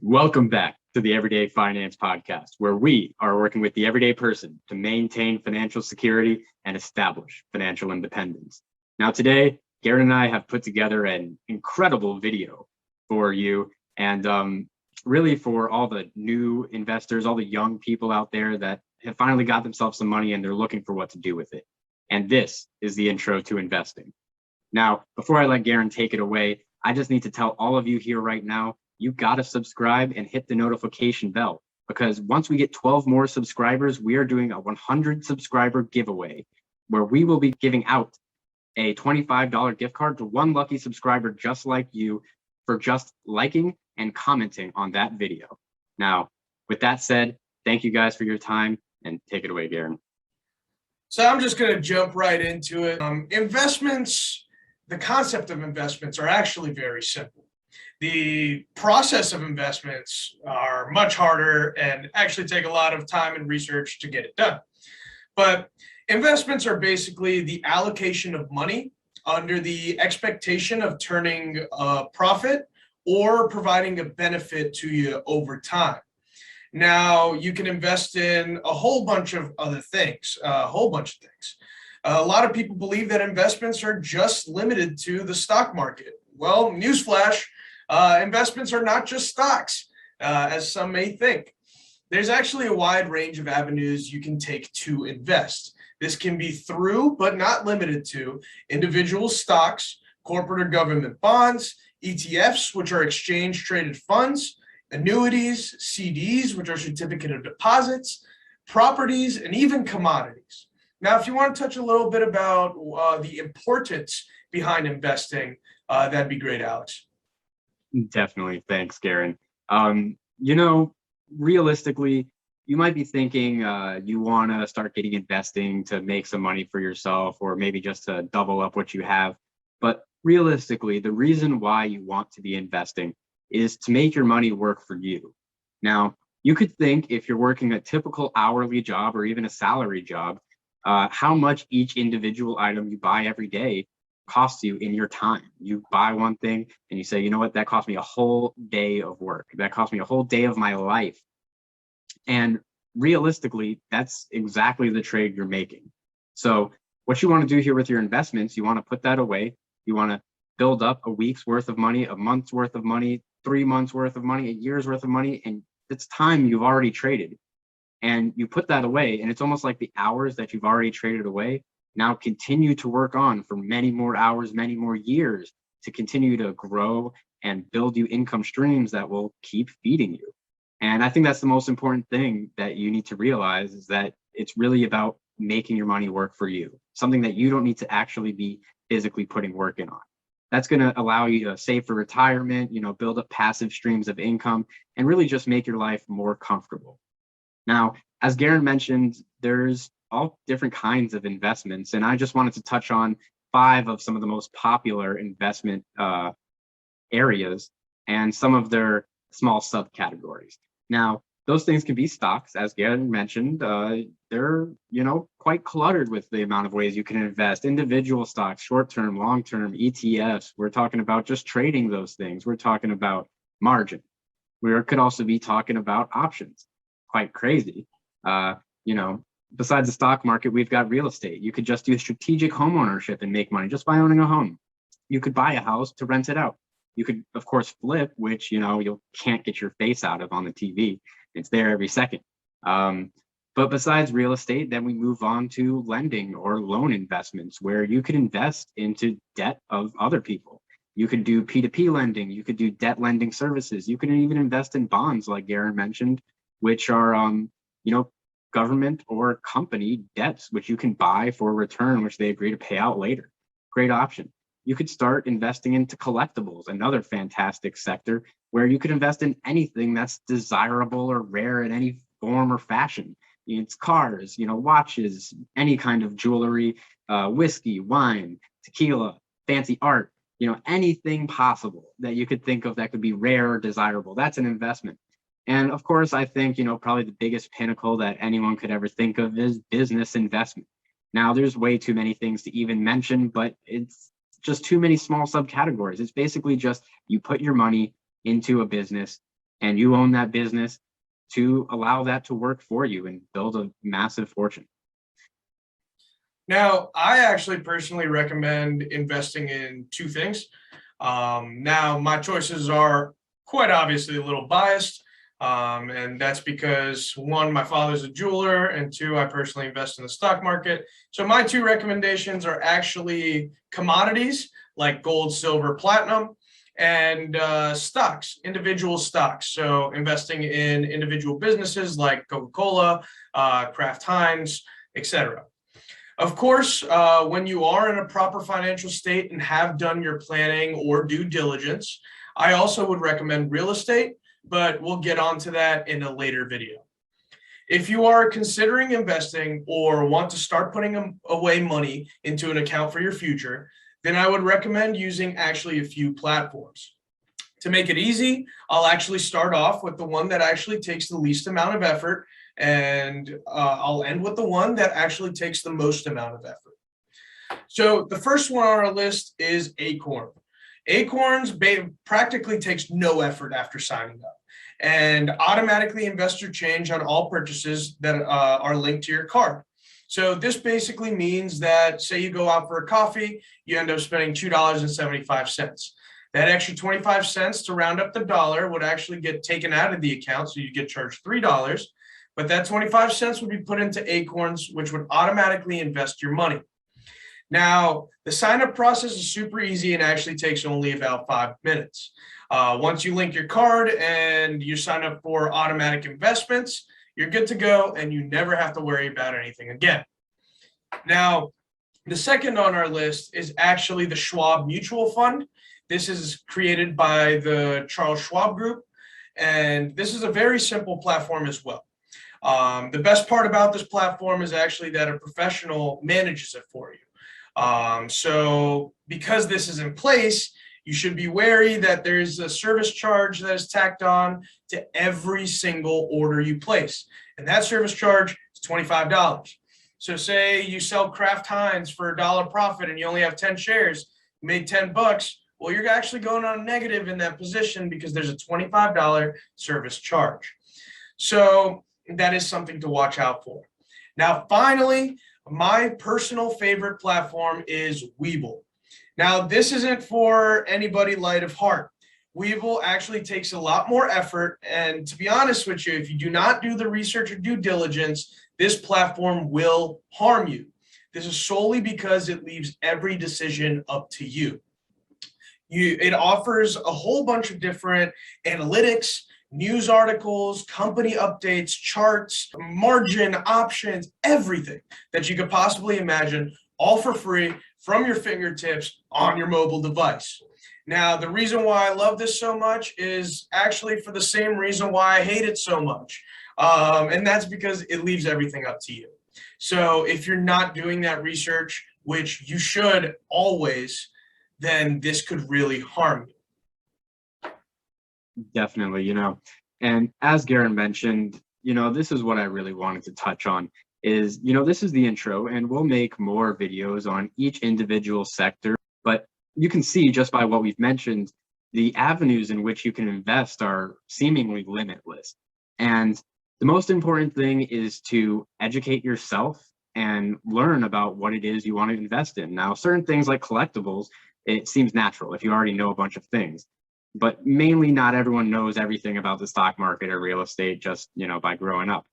Welcome back to the Everyday Finance Podcast, where we are working with the everyday person to maintain financial security and establish financial independence. Now, today, Garen and I have put together an incredible video for you and really for all the new investors, all the young people out there that have finally got themselves some money and they're looking for what to do with it. And this is the intro to investing. Now, before I let Garen take it away, I just need to tell all of you here right now, you got to subscribe and hit the notification bell, because once we get 12 more subscribers, we are doing a 100 subscriber giveaway where we will be giving out a $25 gift card to one lucky subscriber just like you for just liking and commenting on that video. Now, with that said, thank you guys for your time, and take it away, Garen. So I'm just going to jump right into it. Investments, the concept of investments are actually very simple. The process of investments are much harder and actually take a lot of time and research to get it done. But investments are basically the allocation of money under the expectation of turning a profit or providing a benefit to you over time. Now, you can invest in a whole bunch of other things, a lot of people believe that investments are just limited to the stock market. Well, newsflash, investments are not just stocks, as some may think. There's actually a wide range of avenues you can take to invest. This can be through, but not limited to, individual stocks, corporate or government bonds, ETFs, which are exchange-traded funds, annuities, CDs, which are certificate of deposits, properties, and even commodities. Now, if you want to touch a little bit about the importance behind investing, that'd be great, Alex. Definitely. Thanks, Garen. Realistically, you might be thinking you want to start getting investing to make some money for yourself, or maybe just to double up what you have. But realistically, the reason why you want to be investing is to make your money work for you. Now, you could think if you're working a typical hourly job or even a salary job, how much each individual item you buy every day costs you in your time. You buy one thing and you say, you know what, that cost me a whole day of work. That cost me a whole day of my life. And realistically, that's exactly the trade you're making. So what you want to do here with your investments, you want to put that away. You want to build up a week's worth of money, a month's worth of money, 3 months worth of money, a year's worth of money, and it's time you've already traded. And you put that away, and it's almost like the hours that you've already traded away now continue to work on for many more hours, many more years, to continue to grow and build you income streams that will keep feeding you. And I think that's the most important thing that you need to realize, is that it's really about making your money work for you, something that you don't need to actually be physically putting work in on. That's going to allow you to save for retirement, build up passive streams of income, and really just make your life more comfortable. Now, as Garen mentioned, there's all different kinds of investments, and I just wanted to touch on 5 of some of the most popular investment areas and some of their small subcategories. Now, those things can be stocks, as Garen mentioned. They're, quite cluttered with the amount of ways you can invest. Individual stocks, short-term, long-term, ETFs. We're talking about just trading those things. We're talking about margin. We could also be talking about options. Quite crazy. Besides the stock market, we've got real estate. You could just do strategic home ownership and make money just by owning a home. You could buy a house to rent it out. You could, of course, flip, which, you can't get your face out of on the TV. It's there every second. But besides real estate, then we move on to lending or loan investments, where you could invest into debt of other people. You could do P2P lending. You could do debt lending services. You could even invest in bonds, like Garen mentioned, which are, government or company debts, which you can buy for a return, which they agree to pay out later. Great option. You could start investing into collectibles, another fantastic sector where you could invest in anything that's desirable or rare in any form or fashion. It's cars, watches, any kind of jewelry, whiskey, wine, tequila, fancy art, anything possible that you could think of that could be rare or desirable. That's an investment. And of course, I think, probably the biggest pinnacle that anyone could ever think of is business investment. Now, there's way too many things to even mention, but it's just too many small subcategories. It's basically just you put your money into a business and you own that business to allow that to work for you and build a massive fortune. Now, I actually personally recommend investing in two things. Now, my choices are quite obviously a little biased, and that's because one, my father's a jeweler, and two, I personally invest in the stock market. So my two recommendations are actually commodities like gold, silver, platinum, and stocks, individual stocks. So investing in individual businesses like Coca-Cola, Kraft Heinz, etc. Of course, when you are in a proper financial state and have done your planning or due diligence, I also would recommend real estate, but we'll get onto that in a later video. If you are considering investing or want to start putting away money into an account for your future, then I would recommend using actually a few platforms. To make it easy, I'll actually start off with the one that actually takes the least amount of effort, and I'll end with the one that actually takes the most amount of effort. So the first one on our list is Acorn. Acorns practically takes no effort after signing up and automatically invest your change on all purchases that are linked to your card. So this basically means that, say you go out for a coffee, you end up spending $2.75. That extra 25 cents to round up the dollar would actually get taken out of the account, so you get charged $3. But that 25 cents would be put into Acorns, which would automatically invest your money. Now, the sign-up process is super easy and actually takes only about 5 minutes. Once you link your card and you sign up for automatic investments, you're good to go and you never have to worry about anything again. Now, the second on our list is actually the Schwab Mutual Fund. This is created by the Charles Schwab Group, and this is a very simple platform as well. The best part about this platform is actually that a professional manages it for you. So because this is in place, you should be wary that there's a service charge that is tacked on to every single order you place. And that service charge is $25. So say you sell Kraft Heinz for $1 profit and you only have 10 shares, you made $10. Well, you're actually going on a negative in that position because there's a $25 service charge. So that is something to watch out for. Now, finally, my personal favorite platform is Webull. Now, this isn't for anybody light of heart. Webull actually takes a lot more effort. And to be honest with you, if you do not do the research or due diligence, this platform will harm you. This is solely because it leaves every decision up to you. It offers a whole bunch of different analytics, news articles, company updates, charts, margin, options, everything that you could possibly imagine, all for free from your fingertips on your mobile device. Now, the reason why I love this so much is actually for the same reason why I hate it so much. And that's because it leaves everything up to you. So if you're not doing that research, which you should always, then this could really harm you. Definitely, and as Garen mentioned, this is what I really wanted to touch on is, this is the intro, and we'll make more videos on each individual sector, but you can see just by what we've mentioned, the avenues in which you can invest are seemingly limitless. And the most important thing is to educate yourself and learn about what it is you want to invest in. Now, certain things like collectibles, it seems natural if you already know a bunch of things, but mainly not everyone knows everything about the stock market or real estate just, by growing up.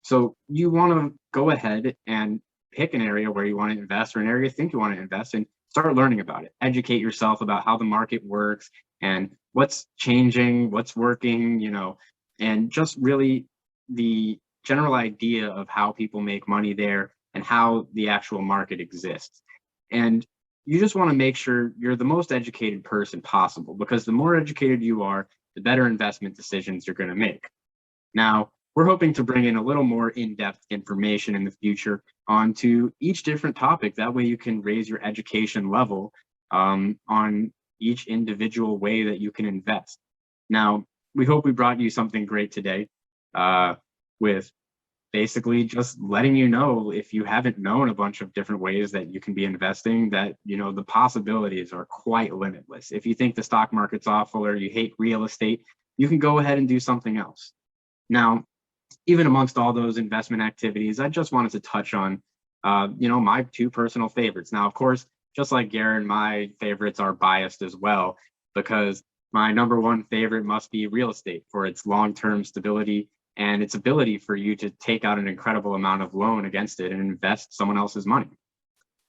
So you want to go ahead and pick an area where you want to invest or an area you think you want to invest in, start learning about it, educate yourself about how the market works and what's changing, what's working, and just really the general idea of how people make money there and how the actual market exists. And you just want to make sure you're the most educated person possible, because the more educated you are, the better investment decisions you're going to make. Now, we're hoping to bring in a little more in-depth information in the future onto each different topic. That way you can raise your education level on each individual way that you can invest. Now, we hope we brought you something great today with basically just letting you know, if you haven't known a bunch of different ways that you can be investing, that, the possibilities are quite limitless. If you think the stock market's awful or you hate real estate, you can go ahead and do something else. Now, even amongst all those investment activities, I just wanted to touch on, my two personal favorites. Now, of course, just like Garen, my favorites are biased as well, because my number one favorite must be real estate for its long-term stability and its ability for you to take out an incredible amount of loan against it and invest someone else's money.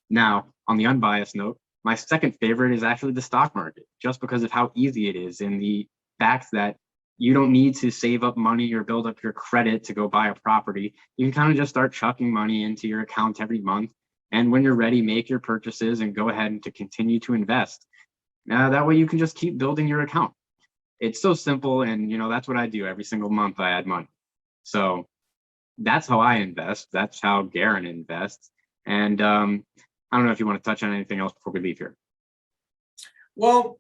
Now, on the unbiased note, my second favorite is actually the stock market, just because of how easy it is and the fact that you don't need to save up money or build up your credit to go buy a property. You can kind of just start chucking money into your account every month. And when you're ready, make your purchases and go ahead and to continue to invest. That way you can just keep building your account. It's so simple. And, that's what I do every single month. I add money. So that's how I invest. That's how Garen invests. And I don't know if you want to touch on anything else before we leave here. Well,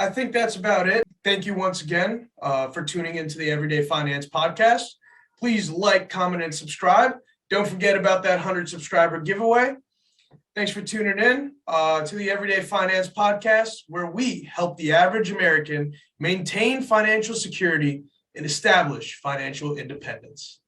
I think that's about it. Thank you once again for tuning into the Everyday Finance Podcast. Please like, comment, and subscribe. Don't forget about that 100 subscriber giveaway. Thanks for tuning in to the Everyday Finance Podcast, where we help the average American maintain financial security and establish financial independence.